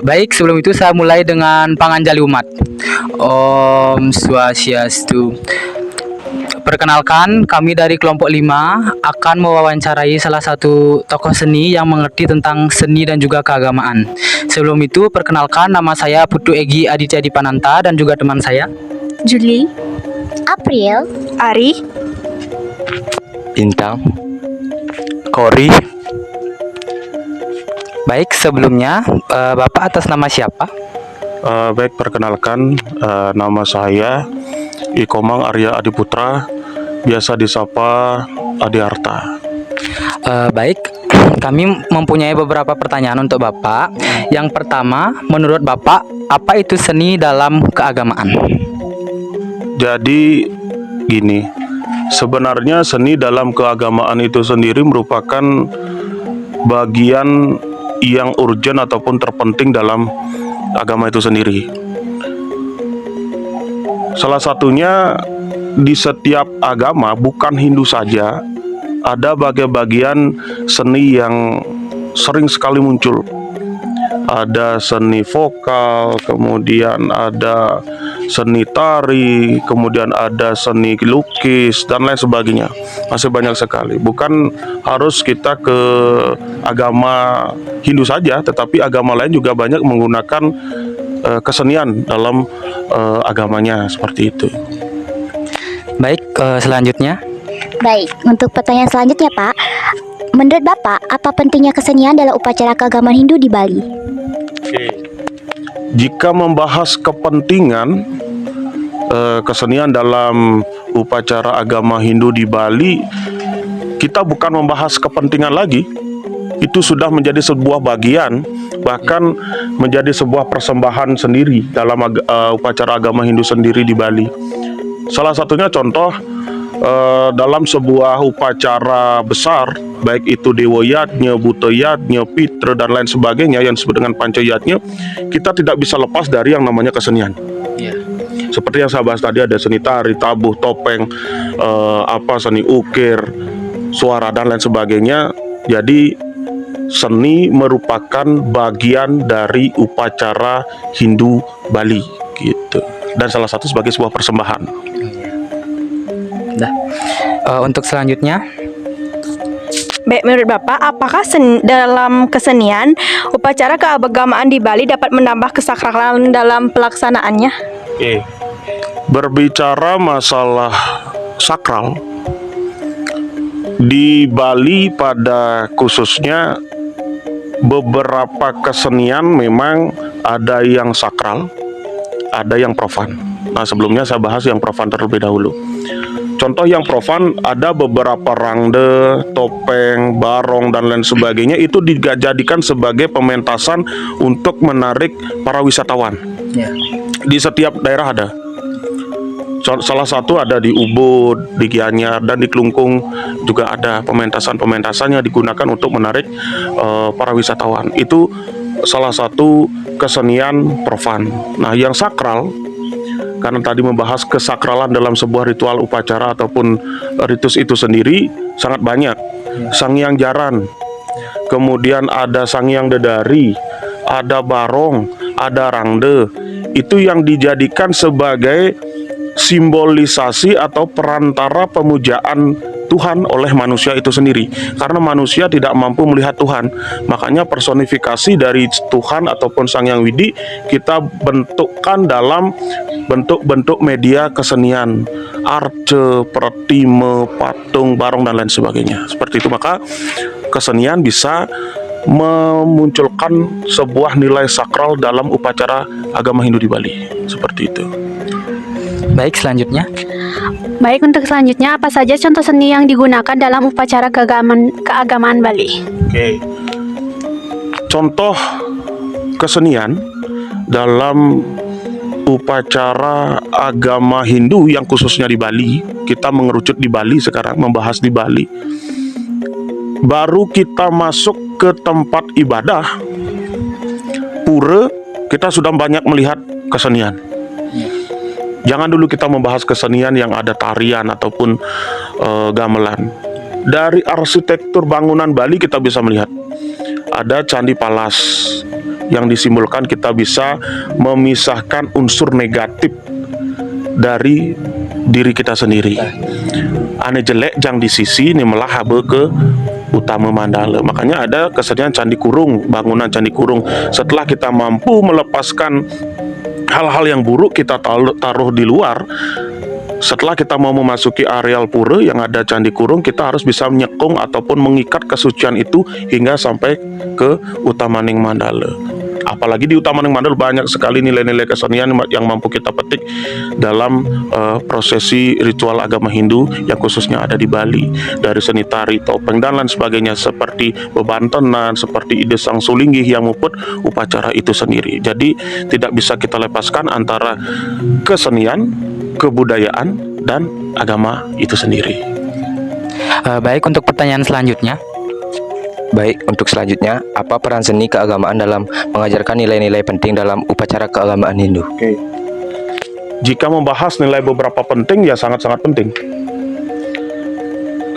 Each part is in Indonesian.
Baik, sebelum itu saya mulai dengan panganjali umat. Om Swastiastu. Perkenalkan, kami dari kelompok 5 akan mewawancarai salah satu tokoh seni yang mengerti tentang seni dan juga keagamaan. Sebelum itu, perkenalkan, nama saya Putu Egi Aditya Dipananta dan juga teman saya. Juli, April, Ari, Bintang, Kori. Baik, sebelumnya, Bapak atas nama siapa? Baik, perkenalkan, nama saya Ikomang Arya Adiputra, biasa disapa Adiarta. Baik, kami mempunyai beberapa pertanyaan untuk Bapak. Yang pertama, menurut Bapak, apa itu seni dalam keagamaan? Jadi gini, sebenarnya seni dalam keagamaan itu sendiri merupakan bagian yang urgent ataupun terpenting dalam agama itu sendiri. Salah satunya di setiap agama, bukan Hindu saja, ada bagian-bagian seni yang sering sekali muncul. Ada seni vokal, kemudian ada seni tari, kemudian ada seni lukis, dan lain sebagainya. Masih banyak sekali. Bukan harus kita ke agama Hindu saja, tetapi agama lain juga banyak menggunakan kesenian dalam agamanya, seperti itu. Baik, selanjutnya. baik. Untuk pertanyaan selanjutnya, Pak. Menurut Bapak, apa pentingnya kesenian dalam upacara keagamaan Hindu di Bali? Jika membahas kepentingan kesenian dalam upacara agama Hindu di Bali, kita bukan membahas kepentingan lagi. Itu sudah menjadi sebuah bagian, bahkan menjadi sebuah persembahan sendiri dalam upacara agama Hindu sendiri di Bali. Salah satunya contoh, dalam sebuah upacara besar, baik itu Dewa Yatnya, Buta Yatnya, Pitra, dan lain sebagainya yang disebut dengan Panca Yatnya, kita tidak bisa lepas dari yang namanya kesenian. Seperti yang saya bahas tadi, ada seni tari, tabuh, topeng, seni ukir, suara, dan lain sebagainya. Jadi seni merupakan bagian dari upacara Hindu Bali gitu, dan salah satu sebagai sebuah persembahan. Untuk selanjutnya, baik, menurut Bapak, apakah dalam kesenian, upacara keagamaan di Bali dapat menambah kesakralan dalam pelaksanaannya? Berbicara masalah sakral, di Bali pada khususnya beberapa kesenian memang ada yang sakral, ada yang profan. Nah, sebelumnya saya bahas yang profan terlebih dahulu. Contoh yang profan, ada beberapa rangde, topeng, barong, dan lain sebagainya, itu dijadikan sebagai pementasan untuk menarik para wisatawan. Di setiap daerah ada. Salah satu ada di Ubud, di Gianyar, dan di Klungkung juga ada pementasan-pementasan yang digunakan untuk menarik para wisatawan. Itu salah satu kesenian profan. Nah, yang sakral, karena tadi membahas kesakralan dalam sebuah ritual upacara ataupun ritus itu sendiri sangat banyak. Sangyang Jaran, kemudian ada Sangyang Dedari, ada barong, ada rangde. Itu yang dijadikan sebagai simbolisasi atau perantara pemujaan Tuhan oleh manusia itu sendiri. Karena manusia tidak mampu melihat Tuhan, makanya personifikasi dari Tuhan ataupun Sang Hyang Widi kita bentukkan dalam bentuk-bentuk media kesenian, arce, pertime, patung, barong, dan lain sebagainya. Seperti itu, maka kesenian bisa memunculkan sebuah nilai sakral dalam upacara agama Hindu di Bali. Seperti itu. baik, selanjutnya. Baik, untuk selanjutnya, apa saja contoh seni yang digunakan dalam upacara keagamaan Bali? Contoh kesenian dalam upacara agama Hindu yang khususnya di Bali, kita mengerucut di Bali sekarang, membahas di Bali. Baru kita masuk ke tempat ibadah, pura, kita sudah banyak melihat kesenian. Jangan dulu kita membahas kesenian yang ada tarian ataupun gamelan. Dari arsitektur bangunan Bali kita bisa melihat ada Candi Palas, yang disimbolkan kita bisa memisahkan unsur negatif dari diri kita sendiri. Ane jelek jang di sisi ni melah habe ke utama mandala. Makanya ada kesenian Candi Kurung, bangunan Candi Kurung. Setelah kita mampu melepaskan hal-hal yang buruk kita taruh di luar, setelah kita mau memasuki areal pura yang ada Candi Kurung, kita harus bisa menyekung ataupun mengikat kesucian itu hingga sampai ke Utamaning Mandala. Apalagi di Utamaning Mandala banyak sekali nilai-nilai kesenian yang mampu kita petik dalam prosesi ritual agama Hindu yang khususnya ada di Bali. Dari seni tari, topeng, dan lain sebagainya, seperti bebantenan, seperti ide sang sulinggih yang muput upacara itu sendiri. Jadi tidak bisa kita lepaskan antara kesenian, kebudayaan, dan agama itu sendiri. Baik, untuk pertanyaan selanjutnya. Baik, untuk selanjutnya, apa peran seni keagamaan dalam mengajarkan nilai-nilai penting dalam upacara keagamaan Hindu? Oke. Jika membahas nilai beberapa penting, ya sangat-sangat penting.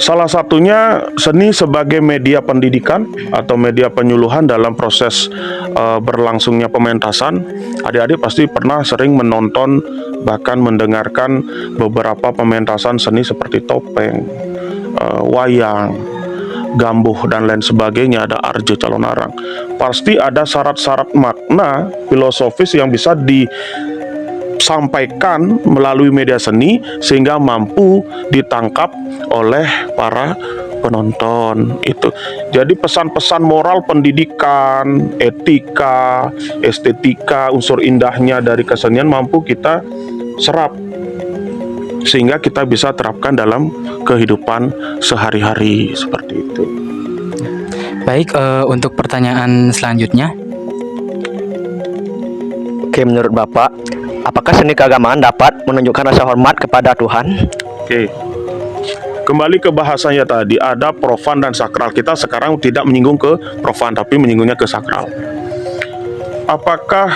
Salah satunya seni sebagai media pendidikan atau media penyuluhan dalam proses berlangsungnya pementasan. Adik-adik pasti pernah sering menonton bahkan mendengarkan beberapa pementasan seni seperti topeng, wayang, gambuh, dan lain sebagainya. Ada arjo calon arang. Pasti ada syarat-syarat makna filosofis yang bisa disampaikan melalui media seni sehingga mampu ditangkap oleh para penonton itu. Jadi pesan-pesan moral, pendidikan, etika, estetika, unsur indahnya dari kesenian mampu kita serap sehingga kita bisa terapkan dalam kehidupan sehari-hari seperti itu. Baik, untuk pertanyaan selanjutnya. Oke, menurut Bapak, apakah seni keagamaan dapat menunjukkan rasa hormat kepada Tuhan? Oke. Kembali ke bahasanya tadi, ada profan dan sakral. Kita sekarang tidak menyinggung ke profan, tapi menyinggungnya ke sakral. Apakah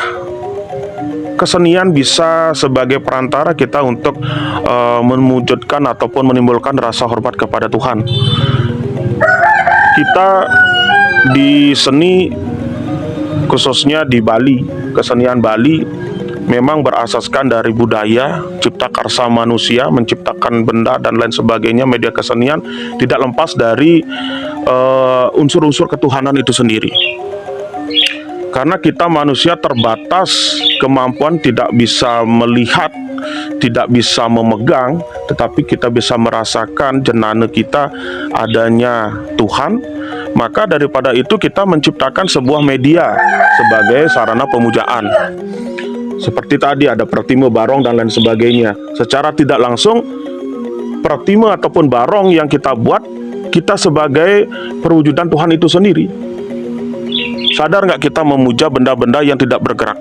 kesenian bisa sebagai perantara kita untuk mewujudkan ataupun menimbulkan rasa hormat kepada Tuhan? Kita di seni, khususnya di Bali, kesenian Bali memang berasaskan dari budaya, cipta karsa manusia, menciptakan benda dan lain sebagainya. Media kesenian tidak lepas dari unsur-unsur ketuhanan itu sendiri. Karena kita manusia terbatas kemampuan, tidak bisa melihat, tidak bisa memegang, tetapi kita bisa merasakan jenana kita adanya Tuhan. Maka daripada itu kita menciptakan sebuah media sebagai sarana pemujaan. Seperti tadi ada pertime, barong, dan lain sebagainya. Secara tidak langsung, pertime ataupun barong yang kita buat, kita sebagai perwujudan Tuhan itu sendiri. Sadar nggak kita memuja benda-benda yang tidak bergerak?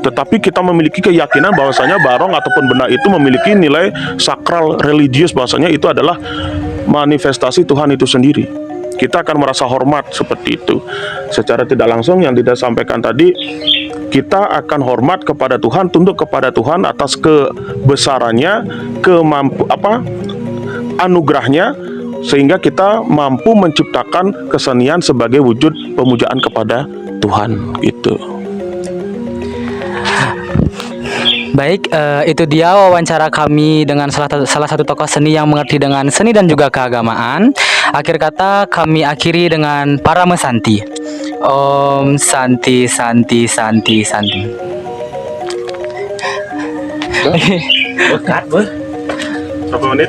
Tetapi kita memiliki keyakinan bahwasanya barong ataupun benda itu memiliki nilai sakral religius, bahwasanya itu adalah manifestasi Tuhan itu sendiri. Kita akan merasa hormat seperti itu. Secara tidak langsung yang tidak sampaikan tadi, kita akan hormat kepada Tuhan, tunduk kepada Tuhan atas kebesarannya, anugerahnya, sehingga kita mampu menciptakan kesenian sebagai wujud pemujaan kepada Tuhan itu. Baik, itu dia wawancara kami dengan salah satu tokoh seni yang mengerti dengan seni dan juga keagamaan. Akhir kata kami akhiri dengan Parama Santi. Om Santi Santi Santi Santi. Berapa menit?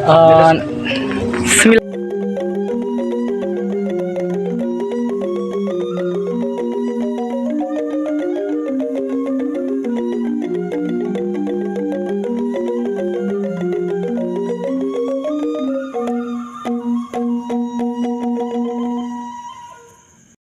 9